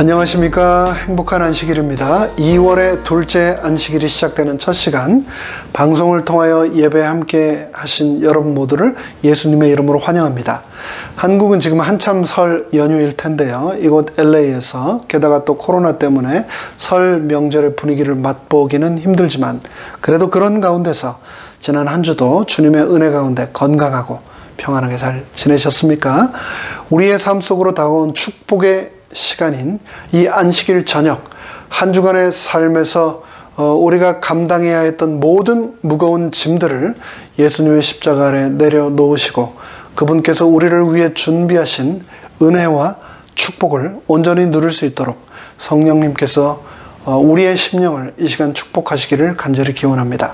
안녕하십니까. 행복한 안식일입니다. 2월의 둘째 안식일이 시작되는 첫 시간, 방송을 통하여 예배 함께 하신 여러분 모두를 예수님의 이름으로 환영합니다. 한국은 지금 한참 설 연휴일 텐데요. 이곳 LA에서 게다가 또 코로나 때문에 설 명절의 분위기를 맛보기는 힘들지만, 그래도 그런 가운데서 지난 한 주도 주님의 은혜 가운데 건강하고 평안하게 잘 지내셨습니까? 우리의 삶 속으로 다가온 축복의 시간인 이 안식일 저녁, 한 주간의 삶에서 우리가 감당해야 했던 모든 무거운 짐들을 예수님의 십자가 아래 내려놓으시고, 그분께서 우리를 위해 준비하신 은혜와 축복을 온전히 누릴 수 있도록 성령님께서 우리의 심령을 이 시간 축복하시기를 간절히 기원합니다.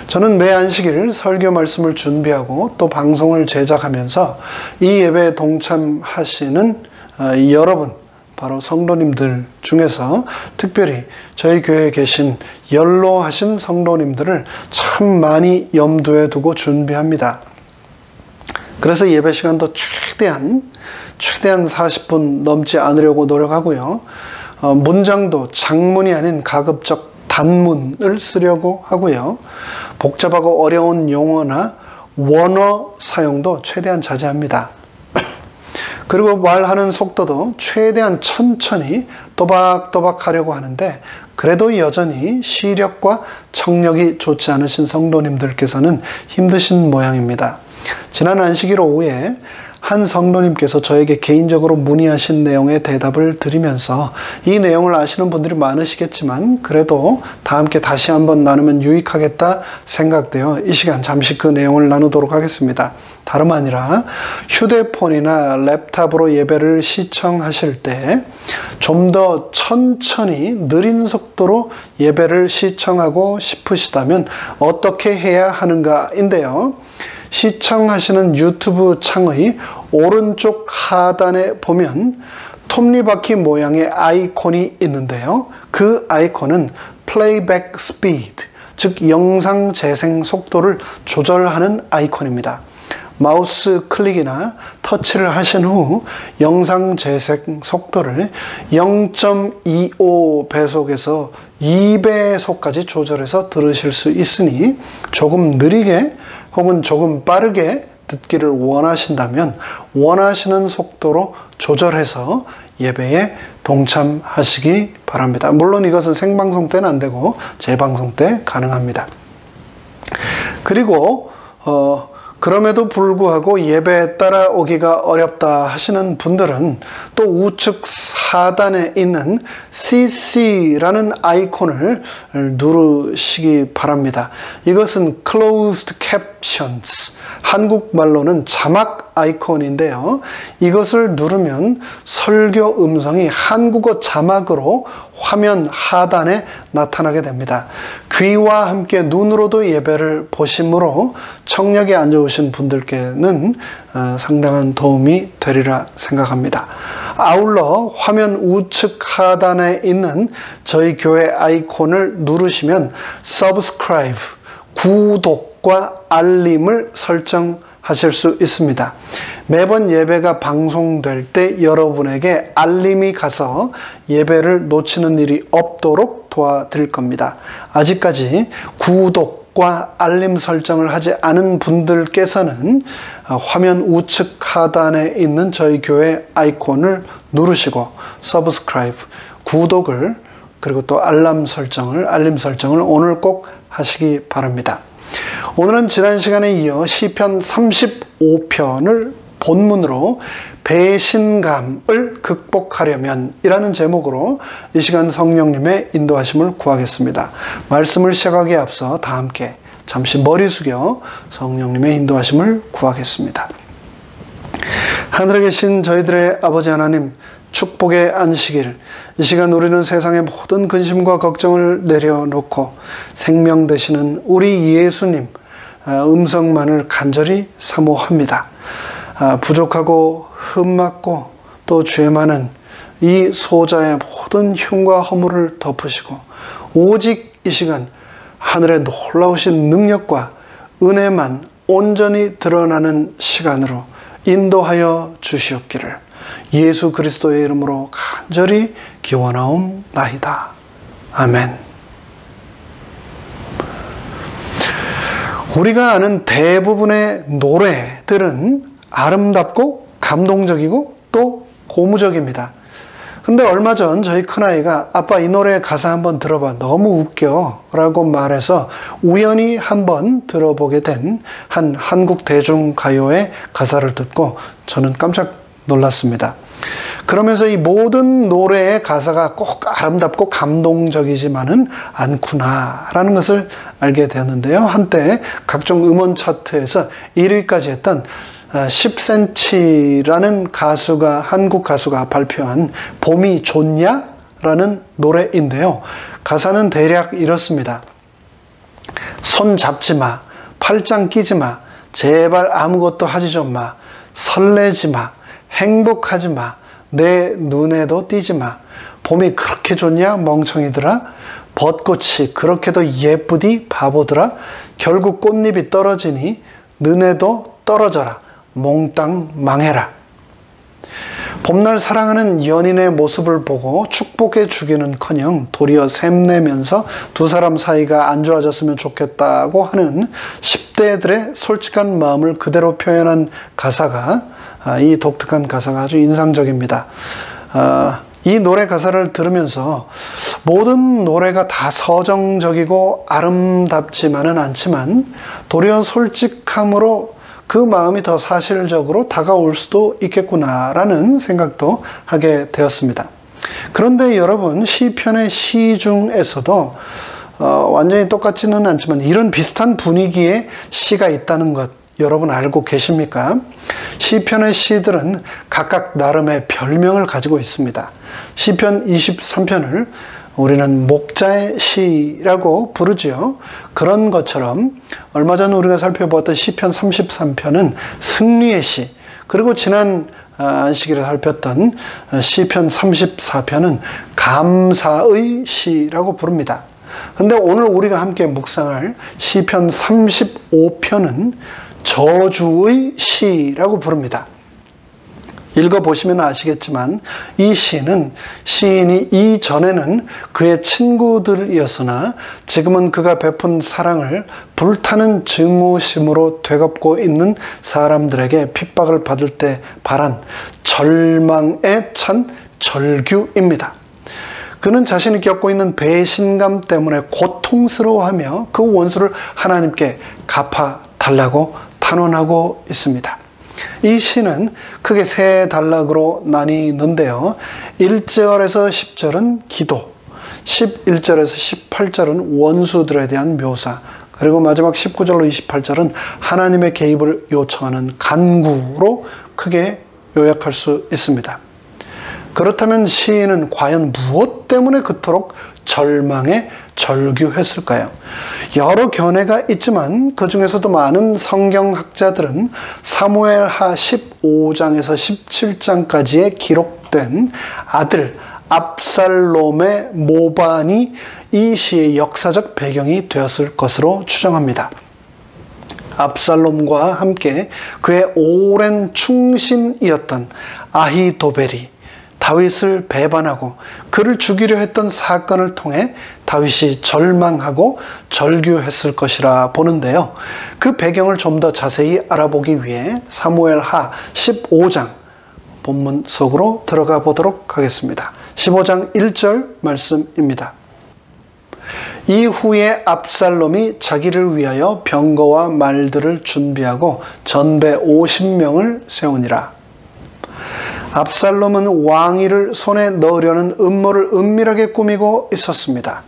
저는 매 안식일 설교 말씀을 준비하고 또 방송을 제작하면서 이 예배에 동참하시는 여러분, 바로 성도님들 중에서 특별히 저희 교회에 계신 연로하신 성도님들을 참 많이 염두에 두고 준비합니다. 그래서 예배 시간도 최대한 40분 넘지 않으려고 노력하고요. 문장도 장문이 아닌 가급적 단문을 쓰려고 하고요. 복잡하고 어려운 용어나 원어 사용도 최대한 자제합니다. 그리고 말하는 속도도 최대한 천천히 또박또박 하려고 하는데, 그래도 여전히 시력과 청력이 좋지 않으신 성도님들께서는 힘드신 모양입니다. 지난 안식일 오후에 한 성도님께서 저에게 개인적으로 문의하신 내용의 대답을 드리면서, 이 내용을 아시는 분들이 많으시겠지만 그래도 다 함께 다시 한번 나누면 유익하겠다 생각되어 이 시간 잠시 그 내용을 나누도록 하겠습니다. 다름 아니라 휴대폰이나 랩탑으로 예배를 시청하실 때 좀 더 천천히 느린 속도로 예배를 시청하고 싶으시다면 어떻게 해야 하는가인데요. 시청하시는 유튜브 창의 오른쪽 하단에 보면 톱니바퀴 모양의 아이콘이 있는데요. 그 아이콘은 플레이백 스피드, 즉 영상 재생 속도를 조절하는 아이콘입니다. 마우스 클릭이나 터치를 하신 후 영상 재생 속도를 0.25 배속에서 2배속까지 조절해서 들으실 수 있으니, 조금 느리게 혹은 조금 빠르게 듣기를 원하신다면 원하시는 속도로 조절해서 예배에 동참하시기 바랍니다. 물론 이것은 생방송 때는 안 되고 재방송 때 가능합니다. 그리고 그럼에도 불구하고 예배에 따라오기가 어렵다 하시는 분들은 또 우측 하단에 있는 CC라는 아이콘을 누르시기 바랍니다. 이것은 Closed Captions, 한국말로는 자막 아이콘인데요. 이것을 누르면 설교 음성이 한국어 자막으로 화면 하단에 나타나게 됩니다. 귀와 함께 눈으로도 예배를 보심으로 청력이 안 좋으신 분들께는 상당한 도움이 되리라 생각합니다. 아울러 화면 우측 하단에 있는 저희 교회 아이콘을 누르시면 Subscribe, 구독과 알림을 설정하실 수 있습니다. 매번 예배가 방송될 때 여러분에게 알림이 가서 예배를 놓치는 일이 없도록 도와드릴 겁니다. 아직까지 구독과 알림 설정을 하지 않은 분들께서는 화면 우측 하단에 있는 저희 교회 아이콘을 누르시고 Subscribe, 구독을, 그리고 또 알림 설정을 오늘 꼭 하시기 바랍니다. 오늘은 지난 시간에 이어 시편 35편을 본문으로 배신감을 극복하려면 이라는 제목으로 이 시간 성령님의 인도하심을 구하겠습니다. 말씀을 시작하기에 앞서 다 함께 잠시 머리 숙여 성령님의 인도하심을 구하겠습니다. 하늘에 계신 저희들의 아버지 하나님, 축복의 안식일, 이 시간 우리는 세상의 모든 근심과 걱정을 내려놓고 생명 되시는 우리 예수님 음성만을 간절히 사모합니다. 부족하고 흠맞고 또 죄 많은 이 소자의 모든 흉과 허물을 덮으시고, 오직 이 시간 하늘의 놀라우신 능력과 은혜만 온전히 드러나는 시간으로 인도하여 주시옵기를 예수 그리스도의 이름으로 간절히 기원하옵나이다. 아멘. 우리가 아는 대부분의 노래들은 아름답고 감동적이고 또 고무적입니다. 근데 얼마 전 저희 큰아이가 아빠 이 노래 가사 한번 들어봐 너무 웃겨 라고 말해서 우연히 한번 들어보게 된 한 한국 대중가요의 가사를 듣고 저는 깜짝 놀랐습니다. 그러면서 이 모든 노래의 가사가 꼭 아름답고 감동적이지만은 않구나라는 것을 알게 되었는데요. 한때 각종 음원 차트에서 1위까지 했던 10cm라는 한국 가수가 발표한 봄이 좋냐? 라는 노래인데요. 가사는 대략 이렇습니다. 손 잡지 마, 팔짱 끼지 마, 제발 아무것도 하지 좀 마, 설레지 마, 행복하지 마, 내 눈에도 띄지 마. 봄이 그렇게 좋냐 멍청이들아? 벚꽃이 그렇게도 예쁘디 바보들아? 결국 꽃잎이 떨어지니 너네도 떨어져라. 몽땅 망해라. 봄날 사랑하는 연인의 모습을 보고 축복해 주기는커녕 도리어 샘내면서 두 사람 사이가 안 좋아졌으면 좋겠다고 하는 10대들의 솔직한 마음을 그대로 표현한 가사가 이 독특한 가사가 아주 인상적입니다. 이 노래 가사를 들으면서 모든 노래가 다 서정적이고 아름답지만은 않지만 도리어 솔직함으로 그 마음이 더 사실적으로 다가올 수도 있겠구나라는 생각도 하게 되었습니다. 그런데 여러분 시편의 시 중에서도 완전히 똑같지는 않지만 이런 비슷한 분위기의 시가 있다는 것 여러분 알고 계십니까? 시편의 시들은 각각 나름의 별명을 가지고 있습니다. 시편 23편을 우리는 목자의 시라고 부르지요. 그런 것처럼 얼마 전 우리가 살펴보았던 시편 33편은 승리의 시, 그리고 지난 안식일에 살폈던 시편 34편은 감사의 시라고 부릅니다. 근데 오늘 우리가 함께 묵상할 시편 35편은 저주의 시라고 부릅니다. 읽어보시면 아시겠지만 이 시는 시인이 이전에는 그의 친구들이었으나 지금은 그가 베푼 사랑을 불타는 증오심으로 되갚고 있는 사람들에게 핍박을 받을 때 발한 절망에 찬 절규입니다. 그는 자신이 겪고 있는 배신감 때문에 고통스러워하며 그 원수를 하나님께 갚아달라고 탄원하고 있습니다. 이 시는 크게 세 단락으로 나뉘는데요. 1절에서 10절은 기도, 11절에서 18절은 원수들에 대한 묘사, 그리고 마지막 19절로 28절은 하나님의 개입을 요청하는 간구로 크게 요약할 수 있습니다. 그렇다면 시인은 과연 무엇 때문에 그토록 절망에 절규했을까요? 여러 견해가 있지만 그 중에서도 많은 성경학자들은 사무엘하 15장에서 17장까지에 기록된 아들 압살롬의 모반이 이 시의 역사적 배경이 되었을 것으로 추정합니다. 압살롬과 함께 그의 오랜 충신이었던 아히도벨이 다윗을 배반하고 그를 죽이려 했던 사건을 통해 다윗이 절망하고 절규했을 것이라 보는데요. 그 배경을 좀 더 자세히 알아보기 위해 사무엘하 15장 본문 속으로 들어가 보도록 하겠습니다. 15장 1절 말씀입니다. 이후에 압살롬이 자기를 위하여 병거와 말들을 준비하고 전배 50명을 세우니라. 압살롬은 왕위를 손에 넣으려는 음모를 은밀하게 꾸미고 있었습니다.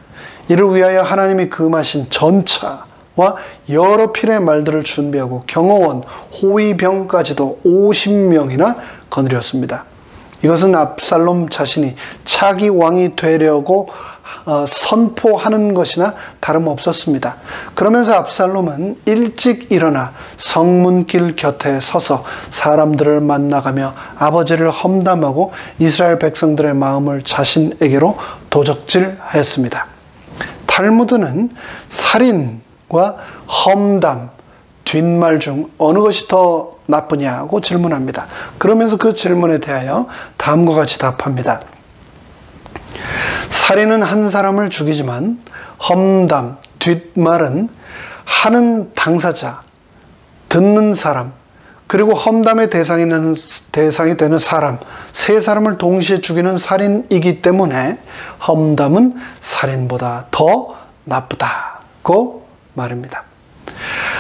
이를 위하여 하나님이 금하신 전차와 여러 필의 말들을 준비하고 경호원, 호위병까지도 50명이나 거느렸습니다. 이것은 압살롬 자신이 차기 왕이 되려고 선포하는 것이나 다름없었습니다. 그러면서 압살롬은 일찍 일어나 성문길 곁에 서서 사람들을 만나가며 아버지를 험담하고 이스라엘 백성들의 마음을 자신에게로 도적질하였습니다. 탈무드는 살인과 험담, 뒷말 중 어느 것이 더 나쁘냐고 질문합니다. 그러면서 그 질문에 대하여 다음과 같이 답합니다. 살인은 한 사람을 죽이지만 험담, 뒷말은 하는 당사자, 듣는 사람, 그리고 험담의 대상이 되는 사람, 세 사람을 동시에 죽이는 살인이기 때문에 험담은 살인보다 더 나쁘다고 말입니다.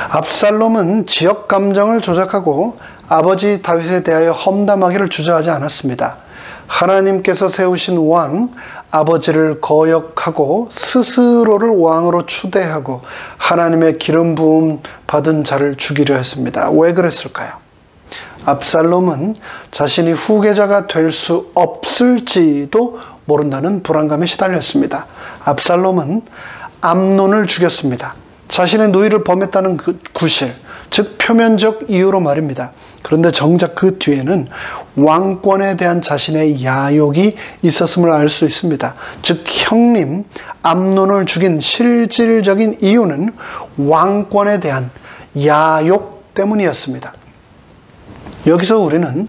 압살롬은 지역 감정을 조작하고 아버지 다윗에 대하여 험담하기를 주저하지 않았습니다. 하나님께서 세우신 왕, 아버지를 거역하고 스스로를 왕으로 추대하고 하나님의 기름 부음 받은 자를 죽이려 했습니다. 왜 그랬을까요? 압살롬은 자신이 후계자가 될 수 없을지도 모른다는 불안감에 시달렸습니다. 압살롬은 암논을 죽였습니다. 자신의 누이를 범했다는 그 구실, 즉 표면적 이유로 말입니다. 그런데 정작 그 뒤에는 왕권에 대한 자신의 야욕이 있었음을 알 수 있습니다. 즉 형님 암논을 죽인 실질적인 이유는 왕권에 대한 야욕 때문이었습니다. 여기서 우리는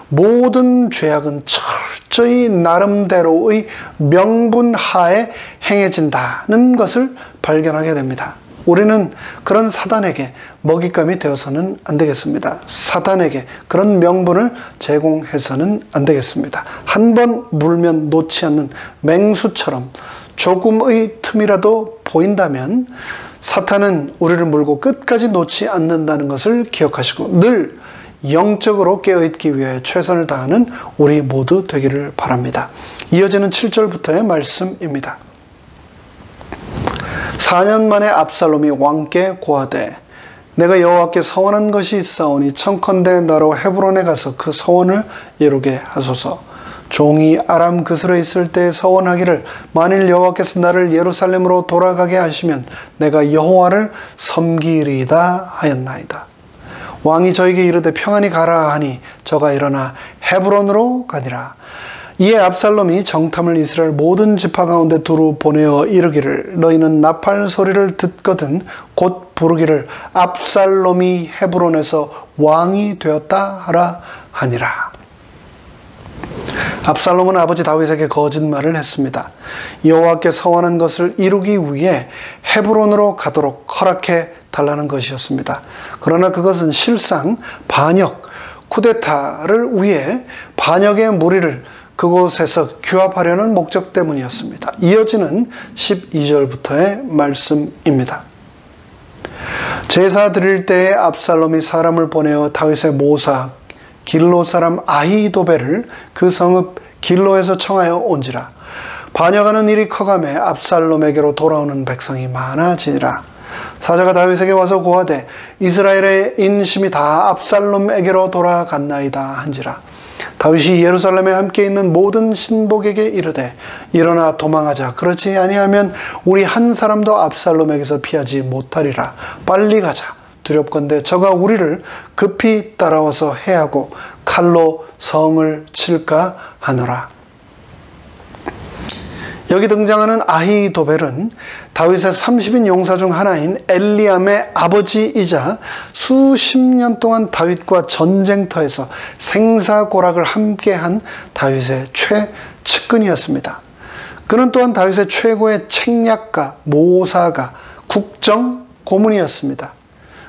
모든 죄악은 철저히 나름대로의 명분 하에 행해진다는 것을 발견하게 됩니다. 우리는 그런 사단에게 먹잇감이 되어서는 안 되겠습니다. 사단에게 그런 명분을 제공해서는 안 되겠습니다. 한 번 물면 놓지 않는 맹수처럼 조금의 틈이라도 보인다면 사탄은 우리를 물고 끝까지 놓지 않는다는 것을 기억하시고 늘 영적으로 깨어있기 위해 최선을 다하는 우리 모두 되기를 바랍니다. 이어지는 7절부터의 말씀입니다. 4년 만에 압살롬이 왕께 고하되 내가 여호와께 서원한 것이 있사오니 청컨대 나로 헤브론에 가서 그 서원을 이루게 하소서. 종이 아람 그슬에 있을 때 서원하기를 만일 여호와께서 나를 예루살렘으로 돌아가게 하시면 내가 여호와를 섬기리이다 하였나이다. 왕이 저에게 이르되 평안히 가라 하니 저가 일어나 헤브론으로 가니라. 이에 압살롬이 정탐을 이스라엘 모든 지파 가운데 두루 보내어 이르기를 너희는 나팔 소리를 듣거든 곧 부르기를 압살롬이 헤브론에서 왕이 되었다 하라 하니라. 압살롬은 아버지 다윗에게 거짓말을 했습니다. 여호와께 서원한 것을 이루기 위해 헤브론으로 가도록 허락해 달라는 것이었습니다. 그러나 그것은 실상 반역, 쿠데타를 위해 반역의 무리를 그곳에서 규합하려는 목적 때문이었습니다. 이어지는 12절부터의 말씀입니다. 제사 드릴 때에 압살롬이 사람을 보내어 다윗의 모사 길로 사람 아히도벨을 그 성읍 길로에서 청하여 온지라. 반역하는 일이 커가매 압살롬에게로 돌아오는 백성이 많아지니라. 사자가 다윗에게 와서 고하되 이스라엘의 인심이 다 압살롬에게로 돌아갔나이다 한지라. 다윗이 예루살렘에 함께 있는 모든 신복에게 이르되 일어나 도망하자. 그렇지 아니하면 우리 한 사람도 압살롬에게서 피하지 못하리라. 빨리 가자. 두렵건대 저가 우리를 급히 따라와서 해하고 칼로 성을 칠까 하노라. 여기 등장하는 아히도벨은 다윗의 30인 용사 중 하나인 엘리암의 아버지이자 수십 년 동안 다윗과 전쟁터에서 생사고락을 함께한 다윗의 최측근이었습니다. 그는 또한 다윗의 최고의 책략가, 모사가, 국정 고문이었습니다.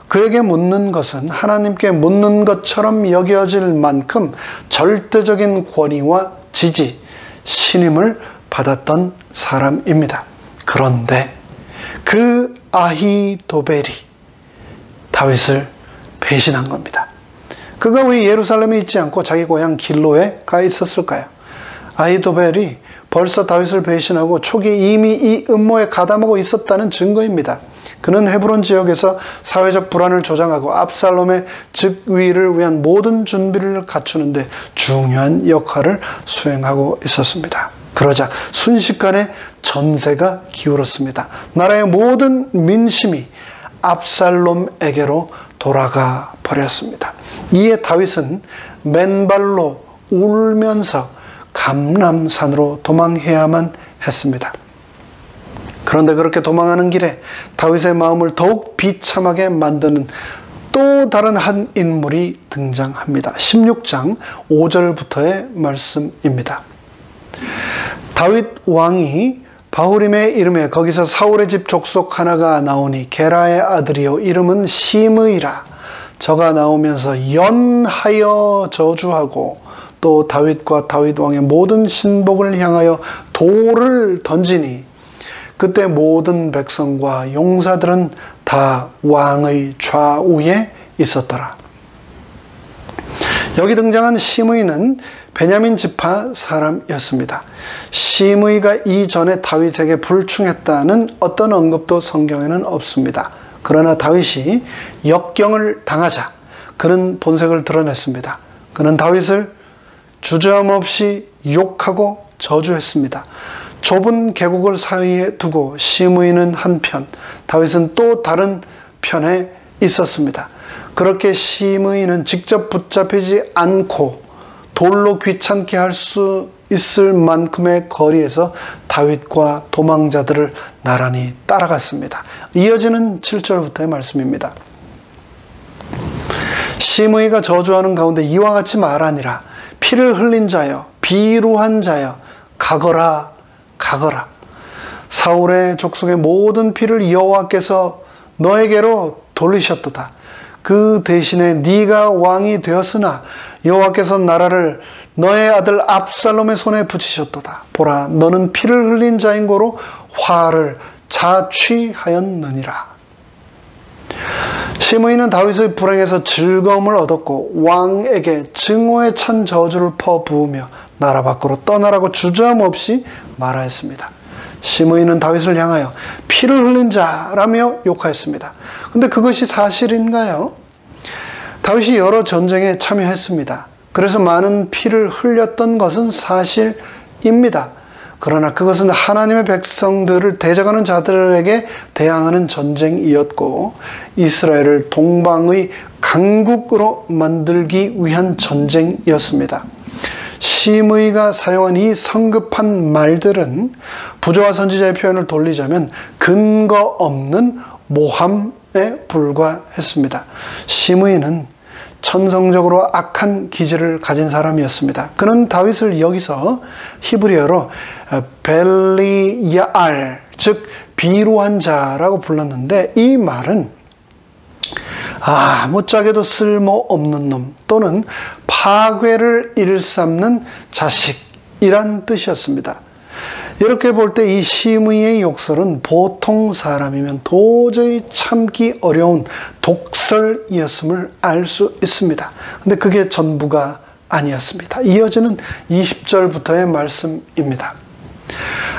그에게 묻는 것은 하나님께 묻는 것처럼 여겨질 만큼 절대적인 권위와 지지, 신임을 받았던 사람입니다. 그런데 그 아히도벨이 다윗을 배신한 겁니다. 그가 왜 예루살렘에 있지 않고 자기 고향 길로에 가 있었을까요? 아히도벨이 벌써 다윗을 배신하고 초기에 이미 이 음모에 가담하고 있었다는 증거입니다. 그는 헤브론 지역에서 사회적 불안을 조장하고 압살롬의 즉위를 위한 모든 준비를 갖추는데 중요한 역할을 수행하고 있었습니다. 그러자 순식간에 전세가 기울었습니다. 나라의 모든 민심이 압살롬에게로 돌아가 버렸습니다. 이에 다윗은 맨발로 울면서 감람산으로 도망해야만 했습니다. 그런데 그렇게 도망하는 길에 다윗의 마음을 더욱 비참하게 만드는 또 다른 한 인물이 등장합니다. 16장 5절부터의 말씀입니다. 다윗 왕이 바후림의 이름에 거기서 사울의 집 족속 하나가 나오니 게라의 아들이요 이름은 시므이라. 저가 나오면서 연하여 저주하고 또 다윗과 다윗 왕의 모든 신복을 향하여 돌을 던지니 그때 모든 백성과 용사들은 다 왕의 좌우에 있었더라. 여기 등장한 시므이는 베냐민 지파 사람이었습니다. 시므이가 이전에 다윗에게 불충했다는 어떤 언급도 성경에는 없습니다. 그러나 다윗이 역경을 당하자 그는 본색을 드러냈습니다. 그는 다윗을 주저함없이 욕하고 저주했습니다. 좁은 계곡을 사이에 두고 시므이는 한편, 다윗은 또 다른 편에 있었습니다. 그렇게 시므이는 직접 붙잡히지 않고 돌로 귀찮게 할 수 있을 만큼의 거리에서 다윗과 도망자들을 나란히 따라갔습니다. 이어지는 7절부터의 말씀입니다. 시므이가 저주하는 가운데 이와 같이 말하니라. 피를 흘린 자여, 비루한 자여, 가거라, 가거라. 사울의 족속의 모든 피를 여호와께서 너에게로 돌리셨도다. 그 대신에 네가 왕이 되었으나 여호와께서 나라를 너의 아들 압살롬의 손에 붙이셨도다. 보라, 너는 피를 흘린 자인 고로 화를 자취하였느니라. 시므이는 다윗의 불행에서 즐거움을 얻었고 왕에게 증오에 찬 저주를 퍼부으며 나라 밖으로 떠나라고 주저함 없이 말하였습니다. 시므이는 다윗을 향하여 피를 흘린 자라며 욕하였습니다. 근데 그것이 사실인가요? 다윗이 여러 전쟁에 참여했습니다. 그래서 많은 피를 흘렸던 것은 사실입니다. 그러나 그것은 하나님의 백성들을 대적하는 자들에게 대항하는 전쟁이었고 이스라엘을 동방의 강국으로 만들기 위한 전쟁이었습니다. 시므이가 사용한 이 성급한 말들은 부조와 선지자의 표현을 돌리자면 근거 없는 모함에 불과했습니다. 시므이는 천성적으로 악한 기질을 가진 사람이었습니다. 그는 다윗을 여기서 히브리어로 벨리야알, 즉 비루한 자라고 불렀는데 이 말은 아무짝에도 쓸모없는 놈 또는 파괴를 일삼는 자식이란 뜻이었습니다. 이렇게 볼 때 이 시므이의 욕설은 보통 사람이면 도저히 참기 어려운 독설이었음을 알 수 있습니다. 근데 그게 전부가 아니었습니다. 이어지는 20절부터의 말씀입니다.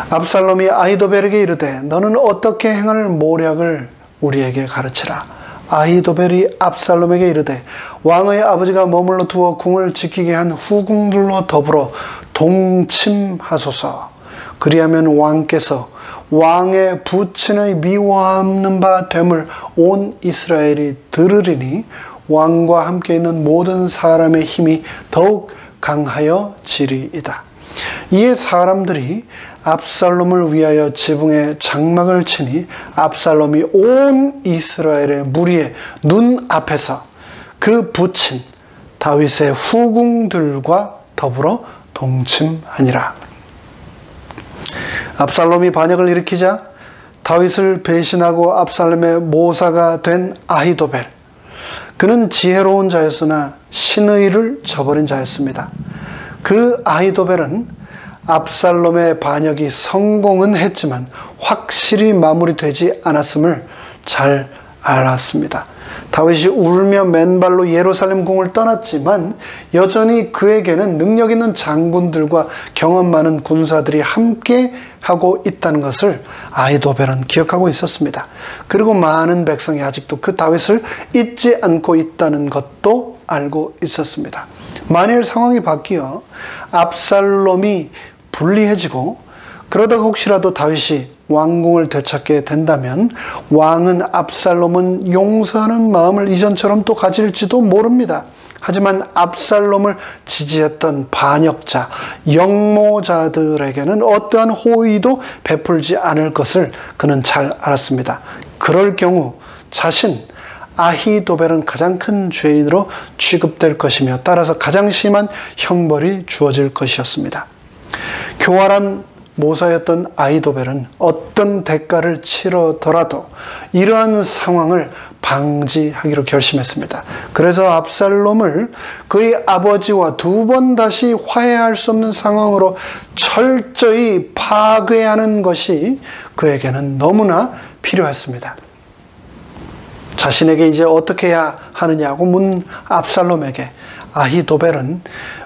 압살롬이 아히도벨에게 이르되 너는 어떻게 행할 모략을 우리에게 가르치라. 아히도벨이 압살롬에게 이르되 왕의 아버지가 머물러 두어 궁을 지키게 한 후궁들로 더불어 동침하소서. 그리하면 왕께서 왕의 부친의 미워하는 바 됨을 온 이스라엘이 들으리니 왕과 함께 있는 모든 사람의 힘이 더욱 강하여지리이다. 이에 사람들이 압살롬을 위하여 지붕에 장막을 치니 압살롬이 온 이스라엘의 무리의 눈 앞에서 그 부친 다윗의 후궁들과 더불어 동침하니라. 압살롬이 반역을 일으키자 다윗을 배신하고 압살롬의 모사가 된 아히도벨. 그는 지혜로운 자였으나 신의를 저버린 자였습니다. 그 아히도벨은 압살롬의 반역이 성공은 했지만 확실히 마무리되지 않았음을 잘 알았습니다. 다윗이 울며 맨발로 예루살렘 궁을 떠났지만 여전히 그에게는 능력 있는 장군들과 경험 많은 군사들이 함께 하고 있다는 것을 아히도벨은 기억하고 있었습니다. 그리고 많은 백성이 아직도 그 다윗을 잊지 않고 있다는 것도 알고 있었습니다. 만일 상황이 바뀌어 압살롬이 불리해지고 그러다가 혹시라도 다윗이 왕궁을 되찾게 된다면 왕은 압살롬은 용서하는 마음을 이전처럼 또 가질지도 모릅니다. 하지만 압살롬을 지지했던 반역자, 영모자들에게는 어떠한 호의도 베풀지 않을 것을 그는 잘 알았습니다. 그럴 경우 자신, 아히도벨은 가장 큰 죄인으로 취급될 것이며 따라서 가장 심한 형벌이 주어질 것이었습니다. 교활한 모사였던 아히도벨은 어떤 대가를 치르더라도 이러한 상황을 방지하기로 결심했습니다. 그래서 압살롬을 그의 아버지와 두 번 다시 화해할 수 없는 상황으로 철저히 파괴하는 것이 그에게는 너무나 필요했습니다. 자신에게 이제 어떻게 해야 하느냐고 문 압살롬에게 아히도벨은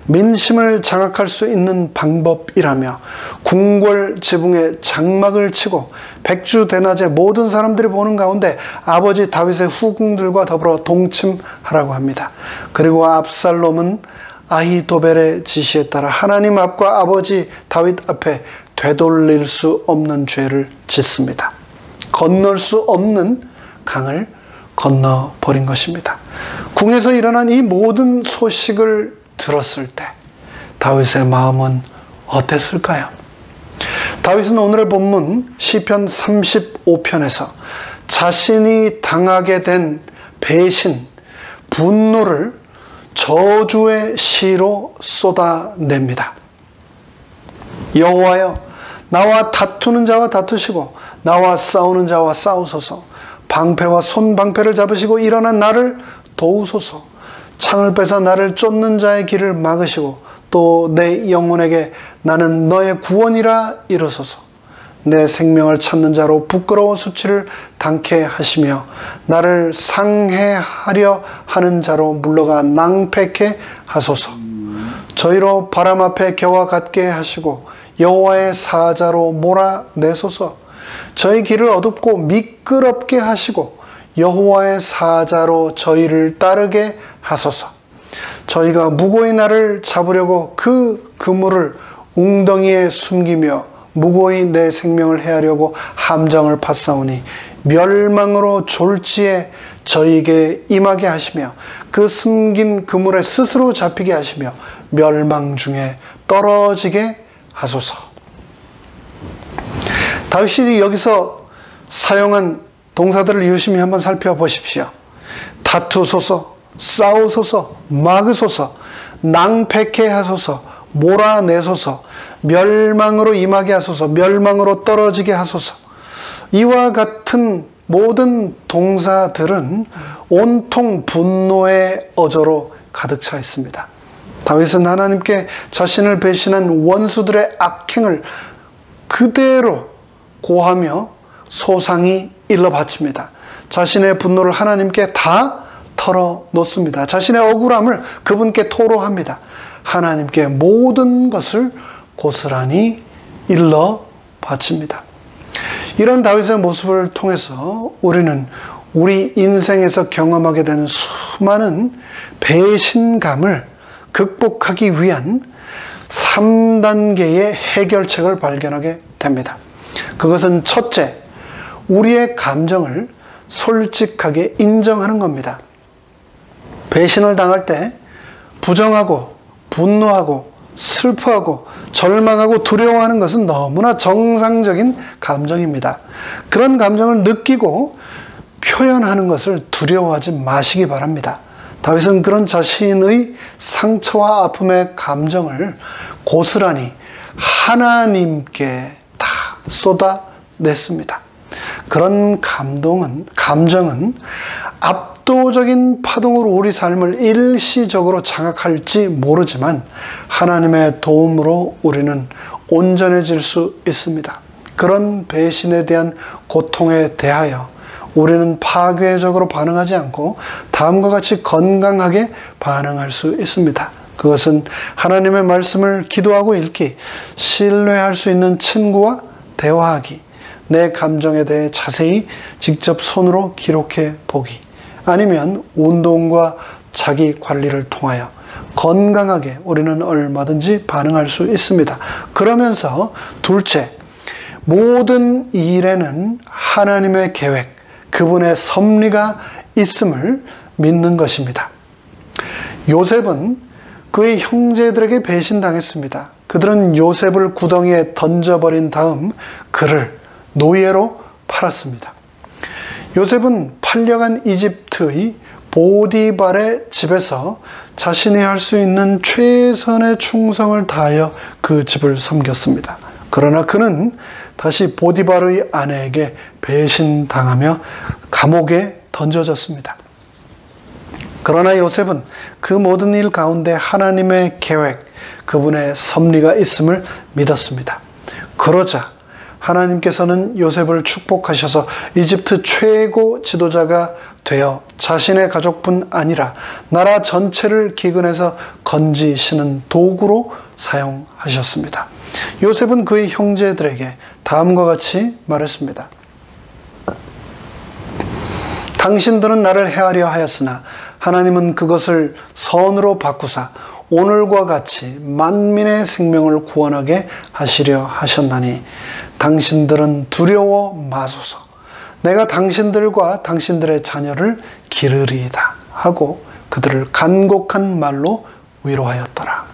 민심을 장악할 수 있는 방법이라며 궁궐 지붕에 장막을 치고 백주대낮에 모든 사람들이 보는 가운데 아버지 다윗의 후궁들과 더불어 동침하라고 합니다. 그리고 압살롬은 아히도벨의 지시에 따라 하나님 앞과 아버지 다윗 앞에 되돌릴 수 없는 죄를 짓습니다. 건널 수 없는 강을 건너버린 것입니다. 궁에서 일어난 이 모든 소식을 들었을 때 다윗의 마음은 어땠을까요? 다윗은 오늘의 본문 시편 35편에서 자신이 당하게 된 배신, 분노를 저주의 시로 쏟아냅니다. 여호와여, 나와 다투는 자와 다투시고 나와 싸우는 자와 싸우소서. 방패와 손방패를 잡으시고 일어난 나를 도우소서. 창을 빼서 나를 쫓는 자의 길을 막으시고 또 내 영혼에게 나는 너의 구원이라 이르소서. 내 생명을 찾는 자로 부끄러워 수치를 당케 하시며 나를 상해하려 하는 자로 물러가 낭패케 하소서. 저희로 바람 앞에 겨와 같게 하시고 여호와의 사자로 몰아내소서. 저희 길을 어둡고 미끄럽게 하시고 여호와의 사자로 저희를 따르게 하소서. 저희가 무고히 나를 잡으려고 그 그물을 웅덩이에 숨기며 무고히 내 생명을 해하려고 함정을 팠사오니 멸망으로 졸지에 저희에게 임하게 하시며 그 숨긴 그물에 스스로 잡히게 하시며 멸망 중에 떨어지게 하소서. 다윗이 여기서 사용한 동사들을 유심히 한번 살펴보십시오. 다투소서, 싸우소서, 막으소서, 낭패케 하소서, 몰아내소서, 멸망으로 임하게 하소서, 멸망으로 떨어지게 하소서. 이와 같은 모든 동사들은 온통 분노의 어조로 가득 차 있습니다. 다윗은 하나님께 자신을 배신한 원수들의 악행을 그대로 고하며 소상히 일러 바칩니다. 자신의 분노를 하나님께 다 털어놓습니다. 자신의 억울함을 그분께 토로합니다. 하나님께 모든 것을 고스란히 일러 바칩니다. 이런 다윗의 모습을 통해서 우리는 우리 인생에서 경험하게 되는 수많은 배신감을 극복하기 위한 3단계의 해결책을 발견하게 됩니다. 그것은 첫째, 우리의 감정을 솔직하게 인정하는 겁니다. 배신을 당할 때 부정하고 분노하고 슬퍼하고 절망하고 두려워하는 것은 너무나 정상적인 감정입니다. 그런 감정을 느끼고 표현하는 것을 두려워하지 마시기 바랍니다. 다윗은 그런 자신의 상처와 아픔의 감정을 고스란히 하나님께 다 쏟아냈습니다. 그런 감정은 압도적인 파동으로 우리 삶을 일시적으로 장악할지 모르지만 하나님의 도움으로 우리는 온전해질 수 있습니다. 그런 배신에 대한 고통에 대하여 우리는 파괴적으로 반응하지 않고 다음과 같이 건강하게 반응할 수 있습니다. 그것은 하나님의 말씀을 기도하고 읽기, 신뢰할 수 있는 친구와 대화하기, 내 감정에 대해 자세히 직접 손으로 기록해 보기, 아니면 운동과 자기 관리를 통하여 건강하게 우리는 얼마든지 반응할 수 있습니다. 그러면서 둘째, 모든 일에는 하나님의 계획, 그분의 섭리가 있음을 믿는 것입니다. 요셉은 그의 형제들에게 배신당했습니다. 그들은 요셉을 구덩이에 던져버린 다음 그를 노예로 팔았습니다. 요셉은 팔려간 이집트 이집트의 보디발의 집에서 자신이 할 수 있는 최선의 충성을 다하여 그 집을 섬겼습니다. 그러나 그는 다시 보디발의 아내에게 배신당하며 감옥에 던져졌습니다. 그러나 요셉은 그 모든 일 가운데 하나님의 계획, 그분의 섭리가 있음을 믿었습니다. 그러자 하나님께서는 요셉을 축복하셔서 이집트 최고 지도자가 되어 자신의 가족뿐 아니라 나라 전체를 기근해서 건지시는 도구로 사용하셨습니다. 요셉은 그의 형제들에게 다음과 같이 말했습니다. 당신들은 나를 해하려 하였으나 하나님은 그것을 선으로 바꾸사 오늘과 같이 만민의 생명을 구원하게 하시려 하셨나니 당신들은 두려워 마소서. 내가 당신들과 당신들의 자녀를 기르리이다 하고 그들을 간곡한 말로 위로하였더라.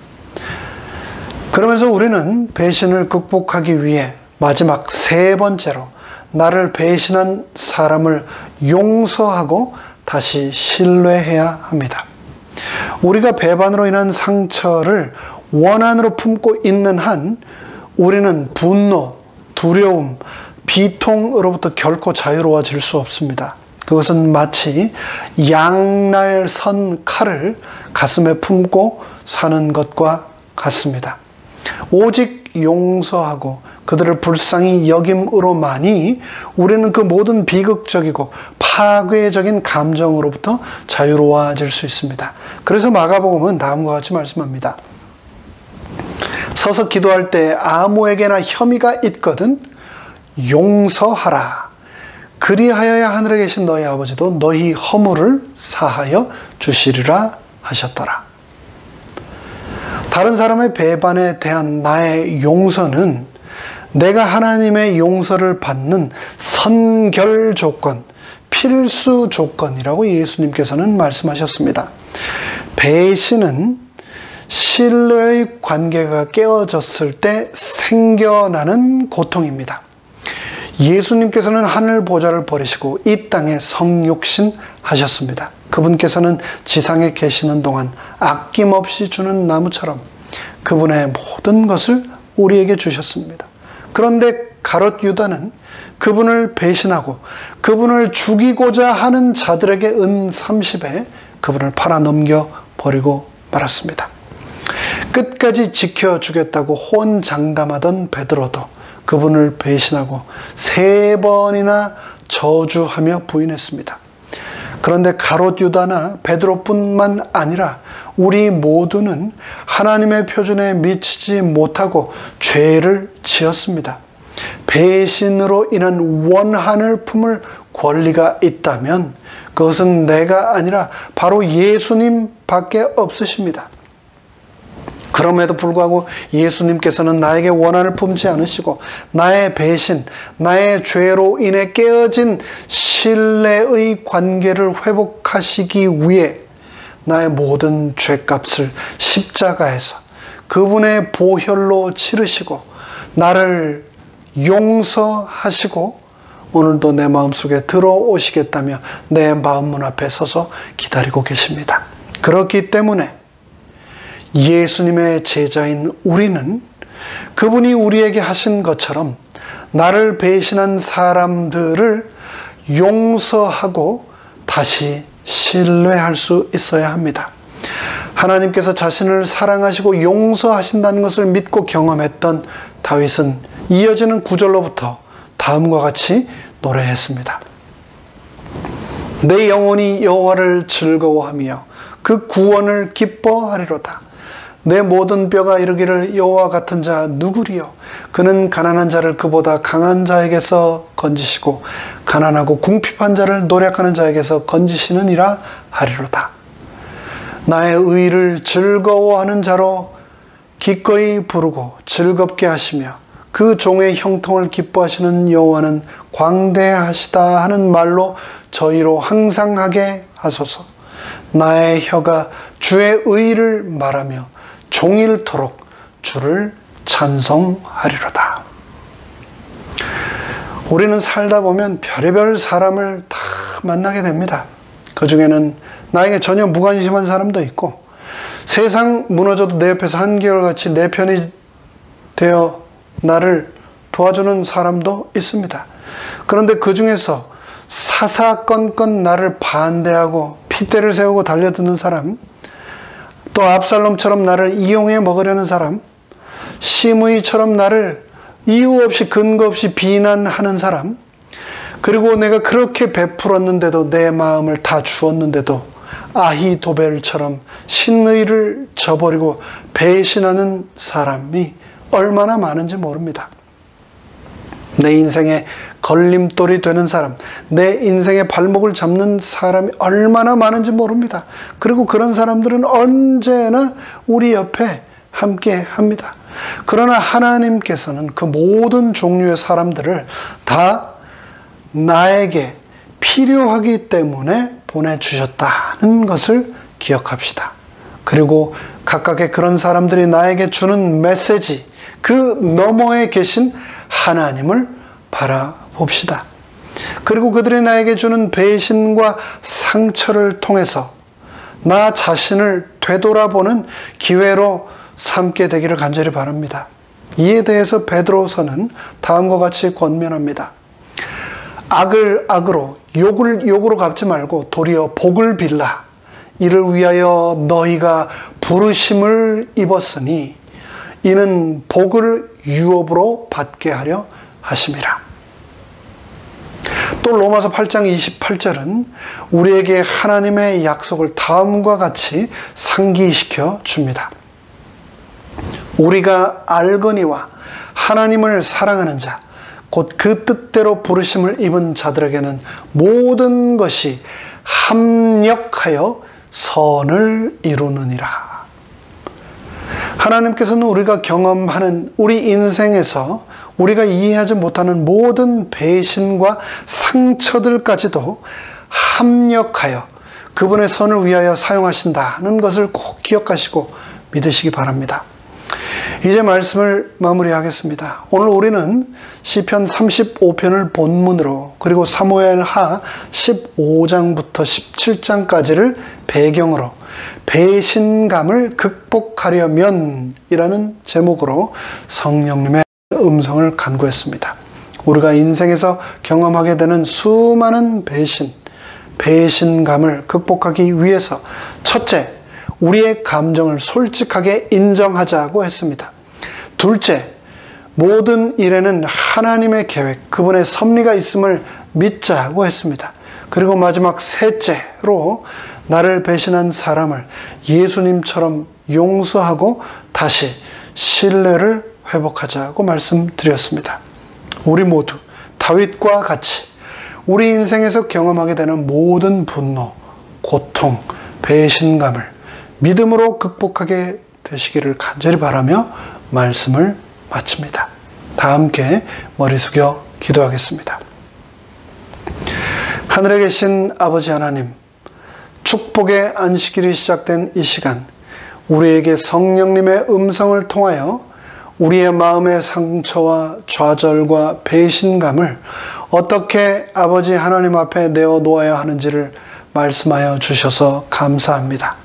그러면서 우리는 배신을 극복하기 위해 마지막 세 번째로 나를 배신한 사람을 용서하고 다시 신뢰해야 합니다. 우리가 배반으로 인한 상처를 원한으로 품고 있는 한 우리는 분노, 두려움, 비통으로부터 결코 자유로워질 수 없습니다. 그것은 마치 양날 선 칼을 가슴에 품고 사는 것과 같습니다. 오직 용서하고 그들을 불쌍히 여김으로만이 우리는 그 모든 비극적이고 파괴적인 감정으로부터 자유로워질 수 있습니다. 그래서 마가복음은 다음과 같이 말씀합니다. 서서 기도할 때 아무에게나 혐의가 있거든 용서하라. 그리하여야 하늘에 계신 너희 아버지도 너희 허물을 사하여 주시리라 하셨더라. 다른 사람의 배반에 대한 나의 용서는 내가 하나님의 용서를 받는 선결 조건, 필수 조건이라고 예수님께서는 말씀하셨습니다. 배신은 신뢰의 관계가 깨어졌을 때 생겨나는 고통입니다. 예수님께서는 하늘 보좌를 버리시고 이 땅에 성육신 하셨습니다. 그분께서는 지상에 계시는 동안 아낌없이 주는 나무처럼 그분의 모든 것을 우리에게 주셨습니다. 그런데 가롯 유다는 그분을 배신하고 그분을 죽이고자 하는 자들에게 은 30에 그분을 팔아넘겨 버리고 말았습니다. 끝까지 지켜주겠다고 호언장담하던 베드로도 그분을 배신하고 3번이나 저주하며 부인했습니다. 그런데 가롯 유다나 베드로뿐만 아니라 우리 모두는 하나님의 표준에 미치지 못하고 죄를 지었습니다. 배신으로 인한 원한을 품을 권리가 있다면 그것은 내가 아니라 바로 예수님밖에 없으십니다. 그럼에도 불구하고 예수님께서는 나에게 원한을 품지 않으시고 나의 배신, 나의 죄로 인해 깨어진 신뢰의 관계를 회복하시기 위해 나의 모든 죄값을 십자가에서 그분의 보혈로 치르시고 나를 용서하시고 오늘도 내 마음속에 들어오시겠다며 내 마음 문 앞에 서서 기다리고 계십니다. 그렇기 때문에 예수님의 제자인 우리는 그분이 우리에게 하신 것처럼 나를 배신한 사람들을 용서하고 다시 신뢰할 수 있어야 합니다. 하나님께서 자신을 사랑하시고 용서하신다는 것을 믿고 경험했던 다윗은 이어지는 구절로부터 다음과 같이 노래했습니다. 내 영혼이 여호와를 즐거워하며 그 구원을 기뻐하리로다. 내 모든 뼈가 이르기를 여호와 같은 자 누구리요? 그는 가난한 자를 그보다 강한 자에게서 건지시고 가난하고 궁핍한 자를 노력하는 자에게서 건지시느니라 하리로다. 나의 의를 즐거워하는 자로 기꺼이 부르고 즐겁게 하시며 그 종의 형통을 기뻐하시는 여호와는 광대하시다 하는 말로 저희로 항상 하게 하소서. 나의 혀가 주의 의를 말하며 종일토록 주를 찬송하리로다. 우리는 살다 보면 별의별 사람을 다 만나게 됩니다. 그 중에는 나에게 전혀 무관심한 사람도 있고 세상 무너져도 내 옆에서 한결같이 내 편이 되어 나를 도와주는 사람도 있습니다. 그런데 그 중에서 사사건건 나를 반대하고 핏대를 세우고 달려드는 사람, 또 압살롬처럼 나를 이용해 먹으려는 사람, 시므이처럼 나를 이유 없이 근거 없이 비난하는 사람, 그리고 내가 그렇게 베풀었는데도 내 마음을 다 주었는데도 아히도벨처럼 신의를 저버리고 배신하는 사람이 얼마나 많은지 모릅니다. 내 인생의 걸림돌이 되는 사람, 내 인생의 발목을 잡는 사람이 얼마나 많은지 모릅니다. 그리고 그런 사람들은 언제나 우리 옆에 함께 합니다. 그러나 하나님께서는 그 모든 종류의 사람들을 다 나에게 필요하기 때문에 보내주셨다는 것을 기억합시다. 그리고 각각의 그런 사람들이 나에게 주는 메시지, 그 너머에 계신 하나님을 바라봅시다. 그리고 그들이 나에게 주는 배신과 상처를 통해서 나 자신을 되돌아보는 기회로 삼게 되기를 간절히 바랍니다. 이에 대해서 베드로서는 다음과 같이 권면합니다. 악을 악으로, 욕을 욕으로 갚지 말고 도리어 복을 빌라. 이를 위하여 너희가 부르심을 입었으니 이는 복을 유업으로 받게 하려 하심이라. 또 로마서 8장 28절은 우리에게 하나님의 약속을 다음과 같이 상기시켜 줍니다. 우리가 알거니와 하나님을 사랑하는 자, 곧 그 뜻대로 부르심을 입은 자들에게는 모든 것이 합력하여 선을 이루느니라. 하나님께서는 우리가 경험하는 우리 인생에서 우리가 이해하지 못하는 모든 배신과 상처들까지도 합력하여 그분의 선을 위하여 사용하신다는 것을 꼭 기억하시고 믿으시기 바랍니다. 이제 말씀을 마무리하겠습니다. 오늘 우리는 시편 35편을 본문으로 그리고 사무엘하 15장부터 17장까지를 배경으로 배신감을 극복하려면 이라는 제목으로 성령님의 음성을 간구했습니다. 우리가 인생에서 경험하게 되는 수많은 배신감을 극복하기 위해서 첫째, 우리의 감정을 솔직하게 인정하자고 했습니다. 둘째, 모든 일에는 하나님의 계획, 그분의 섭리가 있음을 믿자고 했습니다. 그리고 마지막 셋째로 나를 배신한 사람을 예수님처럼 용서하고 다시 신뢰를 회복하자고 말씀드렸습니다. 우리 모두 다윗과 같이 우리 인생에서 경험하게 되는 모든 분노, 고통, 배신감을 믿음으로 극복하게 되시기를 간절히 바라며 말씀을 마칩니다. 다 함께 머리 숙여 기도하겠습니다. 하늘에 계신 아버지 하나님, 축복의 안식일이 시작된 이 시간, 우리에게 성령님의 음성을 통하여 우리의 마음의 상처와 좌절과 배신감을 어떻게 아버지 하나님 앞에 내어놓아야 하는지를 말씀하여 주셔서 감사합니다.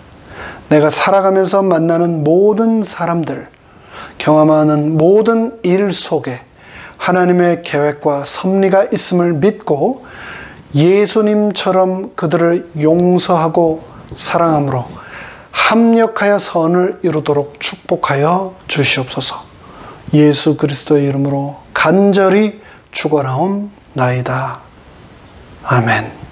내가 살아가면서 만나는 모든 사람들, 경험하는 모든 일 속에 하나님의 계획과 섭리가 있음을 믿고 예수님처럼 그들을 용서하고 사랑함으로 합력하여 선을 이루도록 축복하여 주시옵소서. 예수 그리스도의 이름으로 간절히 축원하옵나이다. 아멘.